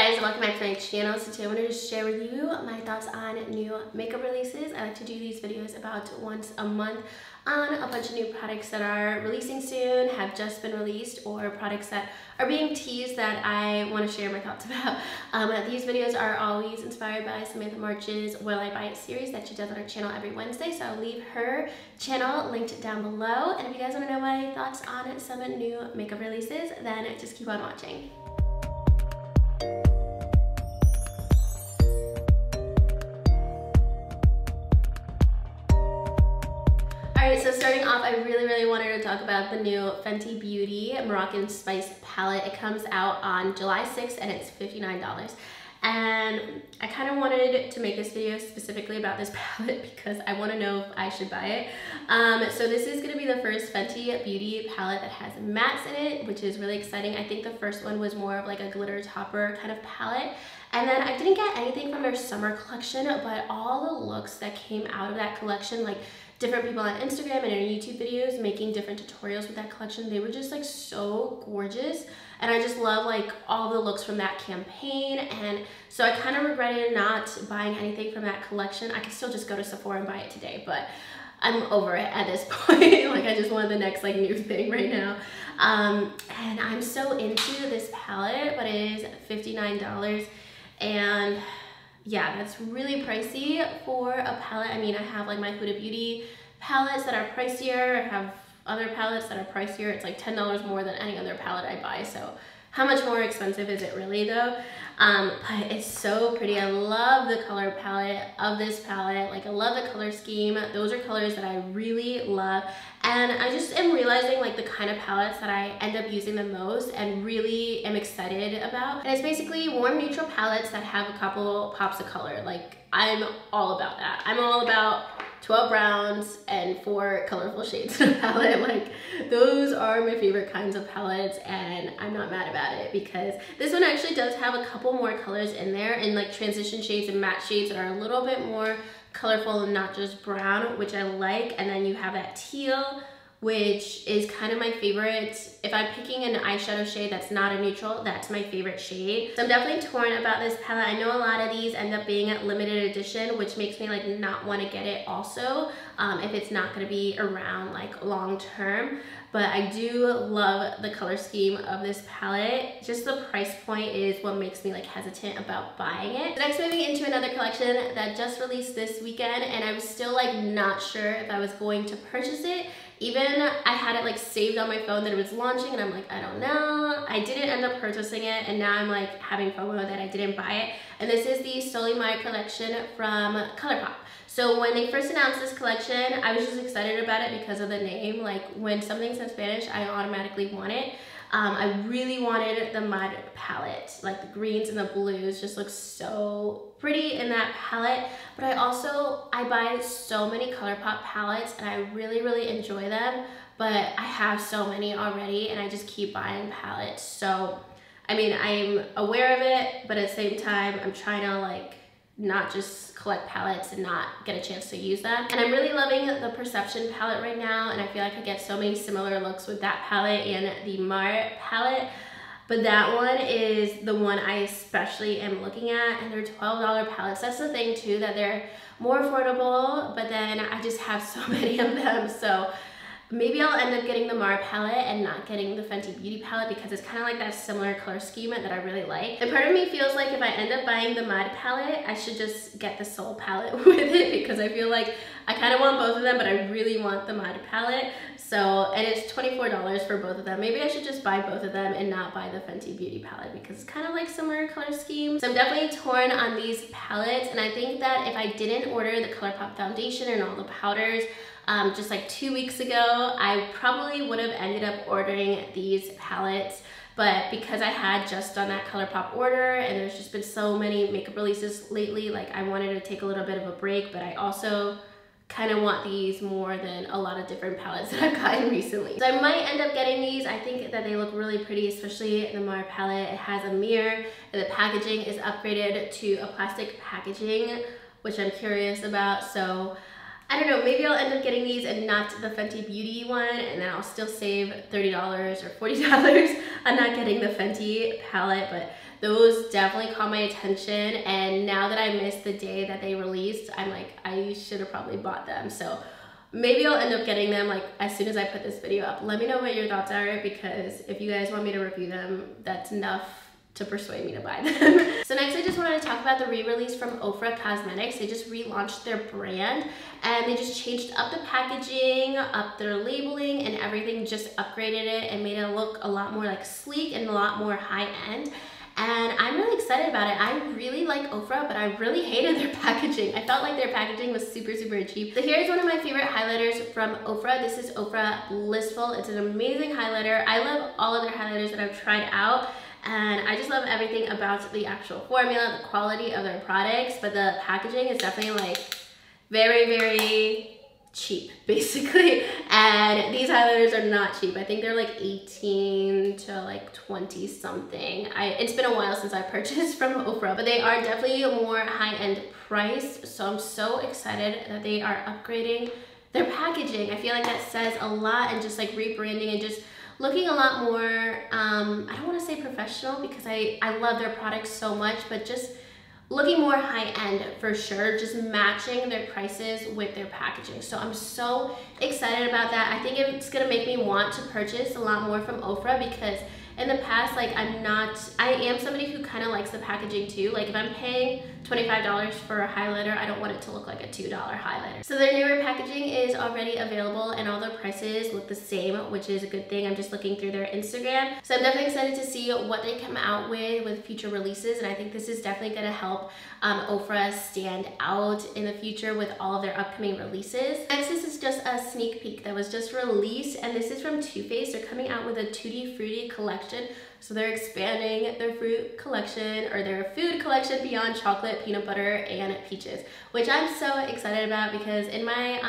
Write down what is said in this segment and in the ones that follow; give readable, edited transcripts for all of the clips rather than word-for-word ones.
guys, welcome back to my channel. So today I wanted to share with you my thoughts on new makeup releases. I like to do these videos about once a month on a bunch of new products that are releasing soon, have just been released, or products that are being teased that I want to share my thoughts about. These videos are always inspired by Samantha March's Will I Buy It series that she does on her channel every Wednesday. So I'll leave her channel linked down below. And if you guys want to know my thoughts on some new makeup releases, then just keep on watching. Alright, so starting off, I really wanted to talk about the new Fenty Beauty Moroccan Spice palette. It comes out on July 6th and it's $59. And I kind of wanted to make this video specifically about this palette because I want to know if I should buy it. So this is going to be the first Fenty Beauty palette that has mattes in it, which is really exciting. I think the first one was more of like a glitter topper kind of palette. And then I didn't get anything from their summer collection, but all the looks that came out of that collection, like different people on Instagram and in YouTube videos making different tutorials with that collection, they were just like so gorgeous. And I just love like all the looks from that campaign. And so I kind of regretted not buying anything from that collection. I could still just go to Sephora and buy it today, but I'm over it at this point. Like I just want the next like new thing right now. And I'm so into this palette, but it is $59. And yeah, that's really pricey for a palette. I mean, I have like my Huda Beauty palettes that are pricier. I have other palettes that are pricier. It's like $10 more than any other palette I buy. So how much more expensive is it really though? But it's so pretty. I love the color palette of this palette. Like I love the color scheme. Those are colors that I really love. And I just am realizing like the kind of palettes that I end up using the most and really am excited about. And it's basically warm neutral palettes that have a couple pops of color. Like I'm all about that. I'm all about 12 browns and 4 colorful shades in a palette. Like those are my favorite kinds of palettes and I'm not mad about it because this one actually does have a couple more colors in there and like transition shades and matte shades that are a little bit more colorful and not just brown, which I like. And then you have that teal, which is kind of my favorite. If I'm picking an eyeshadow shade that's not a neutral, that's my favorite shade. So I'm definitely torn about this palette. I know a lot of these end up being a limited edition, which makes me like not want to get it also if it's not going to be around like long term. But I do love the color scheme of this palette. Just the price point is what makes me like hesitant about buying it. Next, moving into another collection that just released this weekend, and I was still like not sure if I was going to purchase it. Even I had it like saved on my phone that it was launching and I'm like, I don't know. I didn't end up purchasing it and now I'm like having FOMO that I didn't buy it. And this is the Solely My collection from Colourpop. So when they first announced this collection, I was just excited about it because of the name. Like when something's in Spanish, I automatically want it. I really wanted the mud palette, like the greens and the blues just look so pretty in that palette. But I buy so many Colourpop palettes and I really enjoy them, but I have so many already and I just keep buying palettes. So I mean, I'm aware of it, but at the same time, I'm trying to like not just collect palettes and not get a chance to use them. And I'm really loving the Perception palette right now, and I feel like I get so many similar looks with that palette and the Mar palette. But that one is the one I especially am looking at, and they're $12 palettes. That's the thing too, that they're more affordable, but then I just have so many of them. So maybe I'll end up getting the Mar palette and not getting the Fenty Beauty palette because it's kind of like that similar color scheme that I really like. And part of me feels like if I end up buying the Mud palette, I should just get the Soul palette with it because I feel like I kind of want both of them, but I really want the Mud palette. So, and it's $24 for both of them. Maybe I should just buy both of them and not buy the Fenty Beauty palette because it's kind of like similar color scheme. So I'm definitely torn on these palettes, and I think that if I didn't order the Colourpop foundation and all the powders just like 2 weeks ago, I probably would have ended up ordering these palettes. But because I had just done that Colourpop order and there's just been so many makeup releases lately, like I wanted to take a little bit of a break, but I also kind of want these more than a lot of different palettes that I've gotten recently. So I might end up getting these. I think that they look really pretty, especially the Mar palette. It has a mirror and the packaging is upgraded to a plastic packaging, which I'm curious about. So I don't know, maybe I'll end up getting these and not the Fenty Beauty one, and then I'll still save $30 or $40 on not getting the Fenty palette. But those definitely caught my attention, and now that I missed the day that they released, I'm like, I should have probably bought them. So maybe I'll end up getting them like as soon as I put this video up. Let me know what your thoughts are, because if you guys want me to review them, that's enough to persuade me to buy them. So next I just wanted to talk about the re-release from Oprah Cosmetics. They just relaunched their brand and they just changed up the packaging, up their labeling, and everything, just upgraded it and made it look a lot more like sleek and a lot more high-end. And I'm really excited about it. I really like Ofra, but I really hated their packaging. I felt like their packaging was super, super cheap. So here's one of my favorite highlighters from Ofra. This is Ofra Blissful. It's an amazing highlighter. I love all of their highlighters that I've tried out, and I just love everything about the actual formula, the quality of their products, but the packaging is definitely like very, very cheap, basically. And these highlighters are not cheap. I think they're like 18 to like 20 something. It's been a while since I purchased from Ofra, but they are definitely more high-end priced. So I'm so excited that they are upgrading their packaging. I feel like that says a lot, and just like rebranding and just looking a lot more, I don't want to say professional, because I love their products so much, but just looking more high-end for sure, just matching their prices with their packaging. So I'm so excited about that. I think it's gonna make me want to purchase a lot more from Ofra, because in the past, like I am somebody who kind of likes the packaging too. Like if I'm paying $25 for a highlighter, I don't want it to look like a $2 highlighter. So their newer packaging is already available and all their prices look the same, which is a good thing. I'm just looking through their Instagram. So I'm definitely excited to see what they come out with future releases. And I think this is definitely gonna help Ofra stand out in the future with all of their upcoming releases. Next, this is just a sneak peek that was just released, and this is from Too Faced. They're coming out with a Tutti Frutti collection. So they're expanding their fruit collection, or their food collection, beyond chocolate, peanut butter, and peaches, which I'm so excited about, because in my,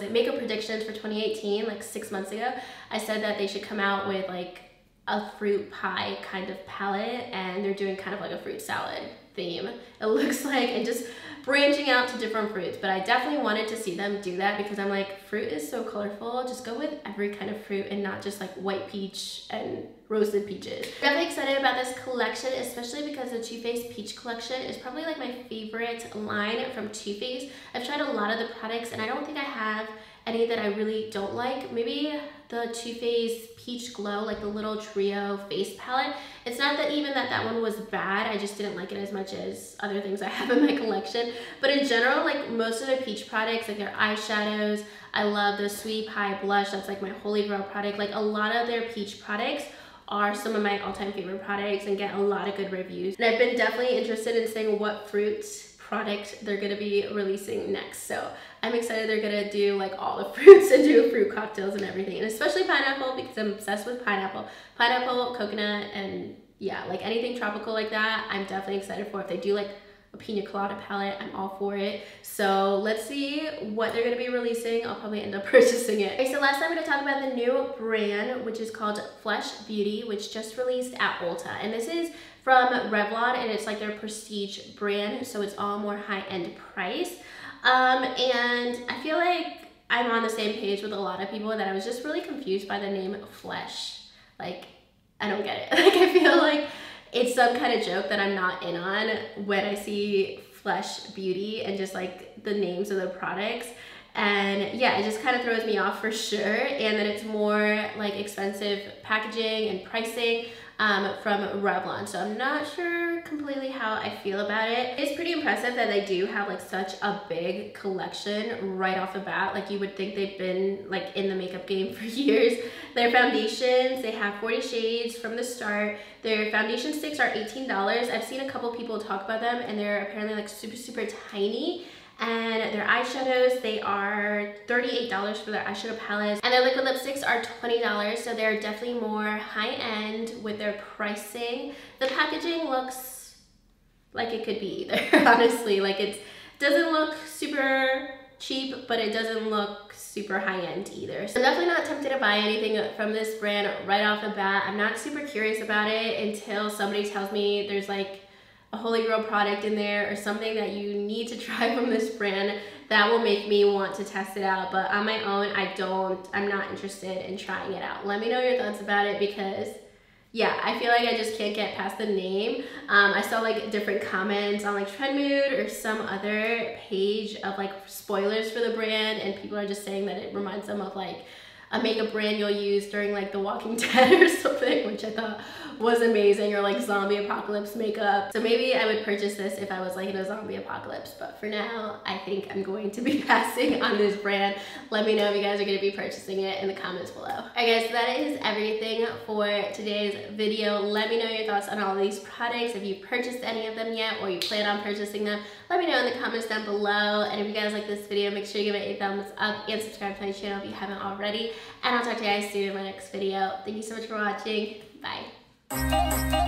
makeup predictions for 2018, like 6 months ago, I said that they should come out with like a fruit pie kind of palette, and they're doing kind of like a fruit salad theme, it looks like, and just branching out to different fruits. But I definitely wanted to see them do that, because I'm like, fruit is so colorful, just go with every kind of fruit and not just like white peach and roasted peaches. Definitely excited about this collection, especially because the Too Faced Peach collection is probably like my favorite line from Too Faced. I've tried a lot of the products and I don't think I have any that I really don't like. Maybe the Too Faced Peach Glow, like the little trio face palette. It's not that even that one was bad, I just didn't like it as much as other things I have in my collection. But in general, like most of their peach products, like their eyeshadows, I love the Sweet Pie blush, that's like my holy grail product. Like a lot of their peach products are some of my all-time favorite products and get a lot of good reviews. And I've been definitely interested in seeing what fruits product they're gonna be releasing next. So I'm excited they're gonna do like all the fruits and do fruit cocktails and everything, and especially pineapple, because I'm obsessed with pineapple, coconut, and yeah, like anything tropical like that, I'm definitely excited for. If they do like a pina colada palette, I'm all for it. So let's see what they're gonna be releasing. I'll probably end up purchasing it. Okay, so last I'm gonna talk about the new brand, which is called Fenty Beauty, which just released at Ulta. And this is from Revlon, and it's like their prestige brand, so it's all more high-end price. And I feel like I'm on the same page with a lot of people that I was just really confused by the name Flesh. Like, I don't get it. Like, I feel like it's some kind of joke that I'm not in on when I see Fenty Beauty and just like the names of the products. And yeah, it just kind of throws me off for sure. And then it's more like expensive packaging and pricing from Revlon. So I'm not sure completely how I feel about it. It's pretty impressive that they do have like such a big collection right off the bat. Like you would think they've been like in the makeup game for years. Their foundations, they have 40 shades from the start. Their foundation sticks are $18. I've seen a couple people talk about them and they're apparently like super, super tiny. And their eyeshadows, they are $38 for their eyeshadow palettes. And their liquid lipsticks are $20, so they're definitely more high-end with their pricing. The packaging looks like it could be either, honestly. Like it doesn't look super cheap, but it doesn't look super high-end either. So I'm definitely not tempted to buy anything from this brand right off the bat. I'm not super curious about it until somebody tells me there's like a holy grail product in there or something that you need to try from this brand that will make me want to test it out. But on my own, I'm not interested in trying it out. Let me know your thoughts about it, because yeah, I feel like I just can't get past the name. I saw like different comments on like Trendmood or some other page of like spoilers for the brand, and people are just saying that it reminds them of like a makeup brand you'll use during like The Walking Dead or something, which I thought was amazing, or like zombie apocalypse makeup. So maybe I would purchase this if I was like in a zombie apocalypse, but for now, I think I'm going to be passing on this brand. Let me know if you guys are gonna be purchasing it in the comments below. All right guys, so that is everything for today's video. Let me know your thoughts on all of these products. If you purchased any of them yet, or you plan on purchasing them, let me know in the comments down below. And if you guys like this video, make sure you give it a thumbs up and subscribe to my channel if you haven't already. And I'll talk to you guys soon in my next video. Thank you so much for watching. Bye.